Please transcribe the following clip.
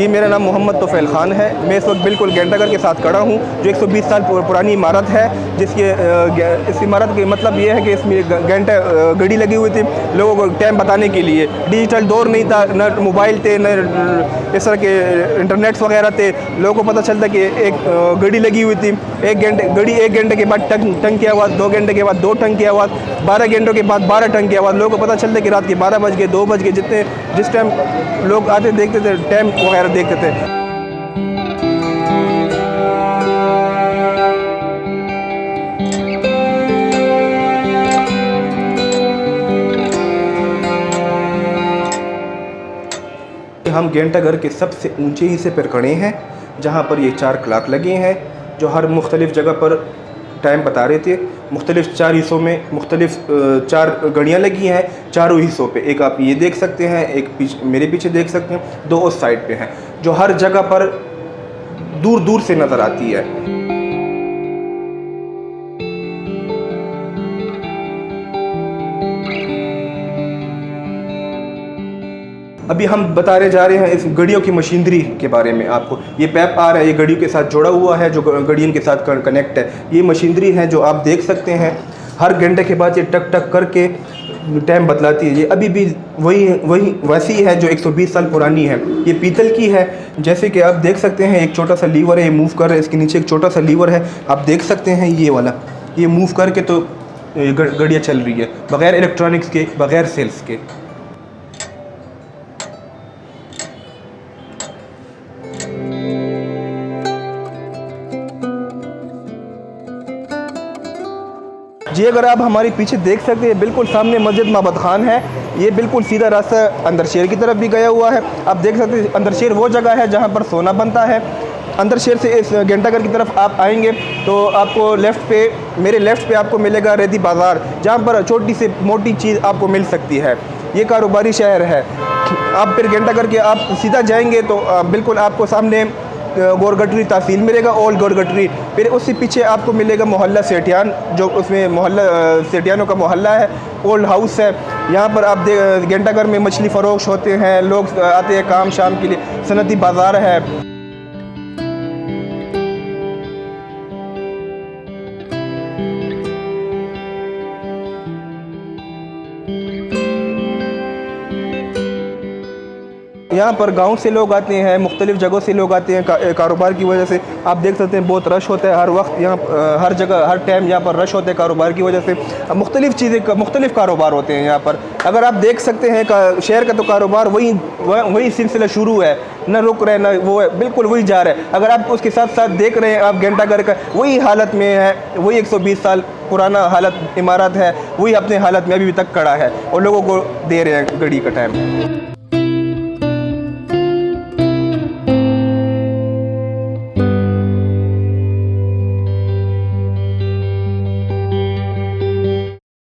जी, मेरा नाम मोहम्मद तोफ़ैल ख़ान है। मैं इस वक्त बिल्कुल घंटाघर के साथ खड़ा हूँ, जो 120 साल पुरानी इमारत है, जिसके इस इमारत का मतलब ये है कि इसमें घंटा घड़ी लगी हुई थी लोगों को टाइम बताने के लिए। डिजिटल दौर नहीं था, न मोबाइल थे, न इस तरह के इंटरनेट्स वगैरह थे। लोगों को पता चलता कि एक घड़ी लगी हुई थी, एक घंटे के बाद टंग की आवाज़, 2 घंटे के बाद 2 टंग की आवाज़, 12 घंटों के बाद 12 टंग की आवाज़। लोगों को पता चलता कि रात के 12 बज गए, 2 बज गए, जिस टाइम लोग आते देखते थे, टाइम वगैरह देखते थे। हम घंटाघर के सबसे ऊंचे हिस्से पर खड़े हैं, जहां पर ये 4 क्लॉक लगे हैं, जो हर मुख्तलिफ़ जगह पर टाइम बता रहे थे। मुख्तलिफ़ 4 हिस्सों में मुख्तलिफ़ 4 घड़ियाँ लगी हैं, चारों हिस्सों पे। एक आप ये देख सकते हैं, एक मेरे पीछे देख सकते हैं, 2 उस साइड पे हैं, जो हर जगह पर दूर दूर से नज़र आती है। अभी हम बताने जा रहे हैं इस घड़ियों की मशीनरी के बारे में आपको। ये पैप आ रहा है, ये घड़ियों के साथ जुड़ा हुआ है, जो घड़ियों के साथ कनेक्ट है। ये मशीनरी है जो आप देख सकते हैं, हर घंटे के बाद ये टक टक करके टाइम बतलाती है। ये अभी भी वैसी है जो 120 साल पुरानी है। ये पीतल की है, जैसे कि आप देख सकते हैं। एक छोटा सा लीवर है, ये मूव कर रहा है। इसके नीचे एक छोटा सा लीवर है, आप देख सकते हैं, ये वाला। ये मूव करके तो घड़ियाँ चल रही है, बग़ैर इलेक्ट्रॉनिक्स के, बग़ैर सेल्स के। जी, अगर आप हमारे पीछे देख सकते हैं, बिल्कुल सामने मस्जिद माबद खान है। ये बिल्कुल सीधा रास्ता अंदर शहर की तरफ भी गया हुआ है। आप देख सकते हैं, अंदर शहर वो जगह है जहाँ पर सोना बनता है। अंदर शहर से इस घंटाघर की तरफ आप आएंगे तो आपको मेरे लेफ़्ट पे आपको मिलेगा रेदी बाज़ार, जहाँ पर छोटी से मोटी चीज़ आपको मिल सकती है। ये कारोबारी शहर है। आप फिर घंटाघर के आप सीधा जाएंगे तो बिल्कुल आपको सामने गोरगटरी तहसील मिलेगा, ओल्ड गोरगटरी। फिर उससे पीछे आपको मिलेगा मोहल्ला सेठियान, जो उसमें मोहल्ला सेठियानों का मोहल्ला है, ओल्ड हाउस है। यहाँ पर आप घंटाघर में मछली फ़रोख्त होते हैं, लोग आते हैं काम शाम के लिए। सनती बाज़ार है। यहाँ पर गांव से लोग आते हैं, मुख्तलिफ़ जगहों से लोग आते हैं कारोबार की वजह से। आप देख सकते हैं, बहुत रश होता है हर वक्त यहाँ, हर जगह हर टाइम यहाँ पर रश होता है कारोबार की वजह से। मुख्तलिफ़ चीज़ें मुख्तलिफ़ कारोबार होते हैं यहाँ पर। अगर आप देख सकते हैं शहर का तो कारोबार वही सिलसिला शुरू है, न रुक रहे न वो है, बिल्कुल वही जा रहा है। अगर आप उसके साथ साथ देख रहे हैं, आप घंटाघर का वही हालत में है, वही 120 साल पुराना हालत इमारत है, वही अपने हालत में अभी तक खड़ा है और लोगों को दे रहे हैं घड़ी का टाइम।